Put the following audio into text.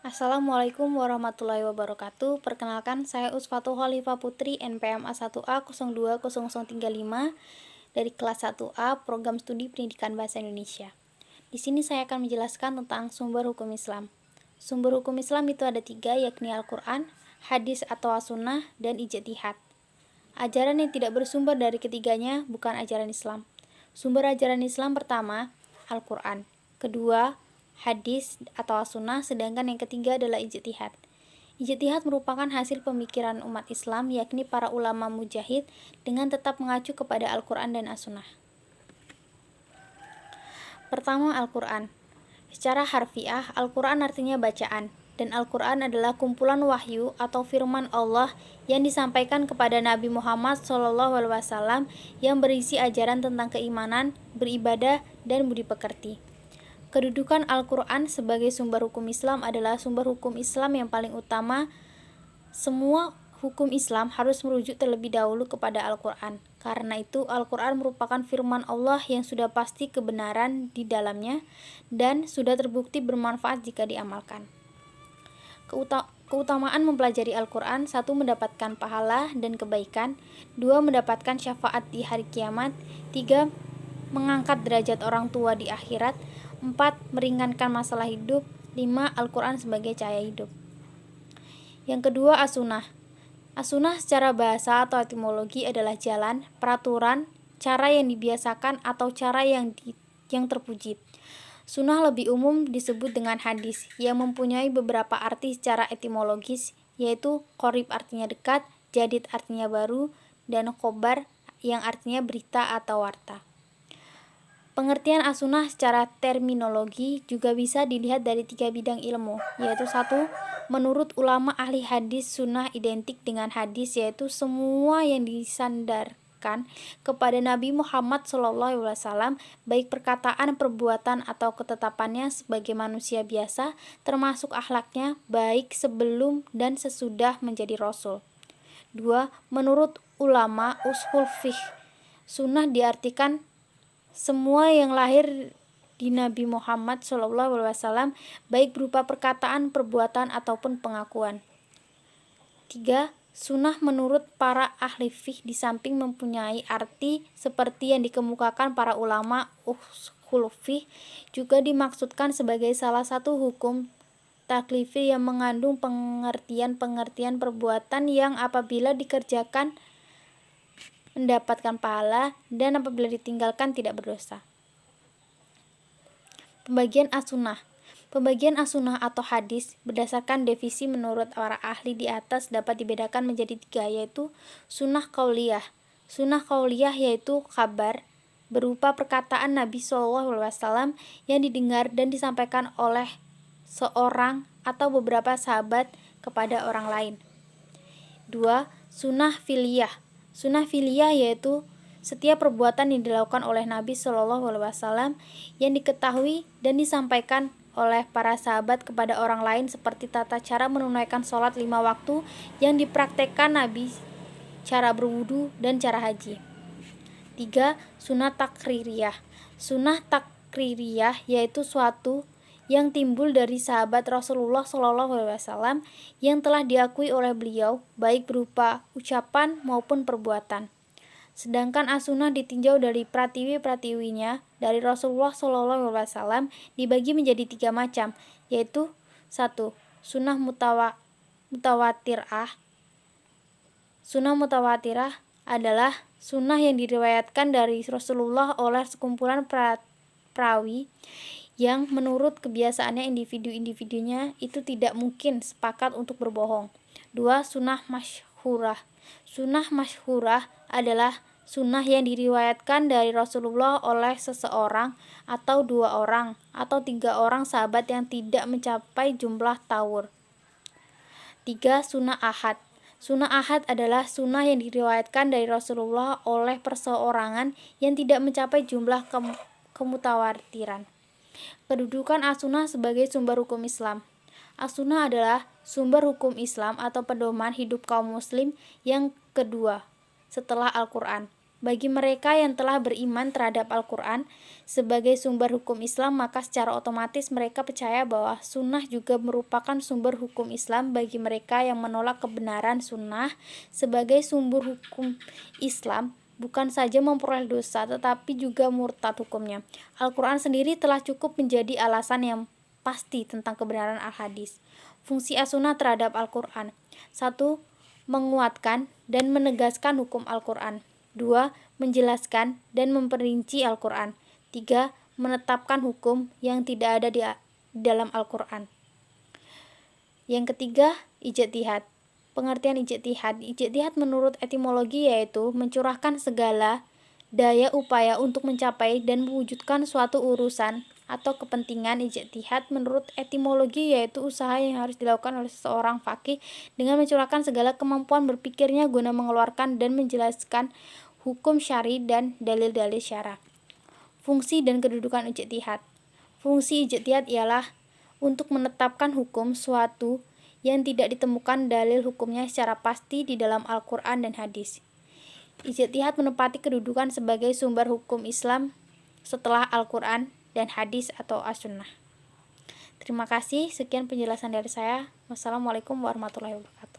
Assalamualaikum warahmatullahi wabarakatuh. Perkenalkan, saya Usfatul Khalifah Putri, NPM A1A 020035 dari kelas 1A Program Studi Pendidikan Bahasa Indonesia. Di sini saya akan menjelaskan tentang sumber hukum Islam. Sumber hukum Islam itu ada 3, yakni Al-Quran, hadis atau as-sunnah, dan ijtihad. Ajaran yang tidak bersumber dari ketiganya bukan ajaran Islam. Sumber ajaran Islam pertama, Al-Quran. Kedua, hadis atau as-sunnah, sedangkan yang ketiga adalah ijtihad. Ijtihad merupakan hasil pemikiran umat Islam, yakni para ulama mujahid, dengan tetap mengacu kepada Al-Quran dan as-sunnah. Pertama, Al-Quran. Secara harfiah, Al-Quran artinya bacaan, dan Al-Quran adalah kumpulan wahyu atau firman Allah yang disampaikan kepada Nabi Muhammad SAW yang berisi ajaran tentang keimanan, beribadah, dan budi pekerti. Kedudukan Al-Quran sebagai sumber hukum Islam adalah sumber hukum Islam yang paling utama. Semua hukum Islam harus merujuk terlebih dahulu kepada Al-Quran. Karena itu, Al-Quran merupakan firman Allah yang sudah pasti kebenaran di dalamnya dan sudah terbukti bermanfaat jika diamalkan. Keutamaan mempelajari Al-Quran: 1. Mendapatkan pahala dan kebaikan. 2. Mendapatkan syafaat di hari kiamat. 3. Mengangkat derajat orang tua di akhirat. 4. Meringankan masalah hidup. 5. Al-Quran sebagai cahaya hidup. Yang kedua, as-sunnah. As-sunnah secara bahasa atau etimologi adalah jalan, peraturan, cara yang dibiasakan atau cara yang terpuji. Sunnah lebih umum disebut dengan hadis, yang mempunyai beberapa arti secara etimologis, yaitu qorib artinya dekat, jadid artinya baru, dan khobar yang artinya berita atau warta. Pengertian as-sunnah secara terminologi juga bisa dilihat dari 3 bidang ilmu, yaitu 1. Menurut ulama ahli hadis, sunnah identik dengan hadis, yaitu semua yang disandarkan kepada Nabi Muhammad SAW, baik perkataan, perbuatan, atau ketetapannya sebagai manusia biasa, termasuk akhlaknya, baik sebelum dan sesudah menjadi rasul. 2. Menurut ulama ushul fiqh, sunnah diartikan semua yang lahir di Nabi Muhammad SAW, baik berupa perkataan, perbuatan, ataupun pengakuan. 3. Sunnah menurut para ahli fiqh di samping mempunyai arti seperti yang dikemukakan para ulama ushul fiqh, juga dimaksudkan sebagai salah satu hukum taklifi yang mengandung pengertian-pengertian perbuatan yang apabila dikerjakan mendapatkan pahala, dan apabila ditinggalkan tidak berdosa. Pembagian as-sunnah. Pembagian as-sunnah atau hadis berdasarkan definisi menurut para ahli di atas dapat dibedakan menjadi 3, yaitu sunnah qauliyah. Sunnah qauliyah yaitu kabar berupa perkataan Nabi SAW yang didengar dan disampaikan oleh seorang atau beberapa sahabat kepada orang lain. 2. Sunnah fi'liyah. Sunnah fi'liyah yaitu setiap perbuatan yang dilakukan oleh Nabi SAW yang diketahui dan disampaikan oleh para sahabat kepada orang lain, seperti tata cara menunaikan sholat 5 waktu yang dipraktekkan Nabi, cara berwudu, dan cara haji. 3. Sunnah takririyah. Sunnah takririyah yaitu suatu yang timbul dari sahabat Rasulullah SAW yang telah diakui oleh beliau, baik berupa ucapan maupun perbuatan. Sedangkan as-sunnah ditinjau dari pratiwi-pratiwinya dari Rasulullah SAW dibagi menjadi 3 macam, yaitu 1. Sunnah mutawatirah. Sunnah mutawatirah adalah sunnah yang diriwayatkan dari Rasulullah oleh sekumpulan perawi yang menurut kebiasaannya individu-individunya itu tidak mungkin sepakat untuk berbohong. 2. Sunnah masyhurah. Sunnah masyhurah adalah sunnah yang diriwayatkan dari Rasulullah oleh seseorang atau 2 orang atau 3 orang sahabat yang tidak mencapai jumlah tawur. 3. Sunnah ahad. Sunnah ahad adalah sunnah yang diriwayatkan dari Rasulullah oleh perseorangan yang tidak mencapai jumlah kemutawatiran. Kedudukan as-sunnah sebagai sumber hukum Islam. As-sunnah adalah sumber hukum Islam atau pedoman hidup kaum muslim yang kedua setelah Al-Quran. Bagi mereka yang telah beriman terhadap Al-Quran sebagai sumber hukum Islam, maka secara otomatis mereka percaya bahwa sunnah juga merupakan sumber hukum Islam. Bagi mereka yang menolak kebenaran sunnah sebagai sumber hukum Islam, bukan saja memperoleh dosa, tetapi juga murtad hukumnya. Al-Quran sendiri telah cukup menjadi alasan yang pasti tentang kebenaran al-hadis. Fungsi as-sunnah terhadap Al-Quran: 1. Menguatkan dan menegaskan hukum Al-Quran. 2. Menjelaskan dan memperinci Al-Quran. 3. Menetapkan hukum yang tidak ada di dalam Al-Quran. Yang ketiga, ijtihad. Pengertian ijtihad. Ijtihad menurut etimologi yaitu mencurahkan segala daya upaya untuk mencapai dan mewujudkan suatu urusan atau kepentingan. Ijtihad menurut etimologi yaitu usaha yang harus dilakukan oleh seorang faqih dengan mencurahkan segala kemampuan berpikirnya guna mengeluarkan dan menjelaskan hukum syar'i dan dalil-dalil syara. Fungsi dan kedudukan ijtihad. Fungsi ijtihad ialah untuk menetapkan hukum suatu yang tidak ditemukan dalil hukumnya secara pasti di dalam Al-Quran dan hadis. Ijtihad menempati kedudukan sebagai sumber hukum Islam setelah Al-Quran dan hadis atau as-sunnah. Terima kasih, sekian penjelasan dari saya. Wassalamualaikum warahmatullahi wabarakatuh.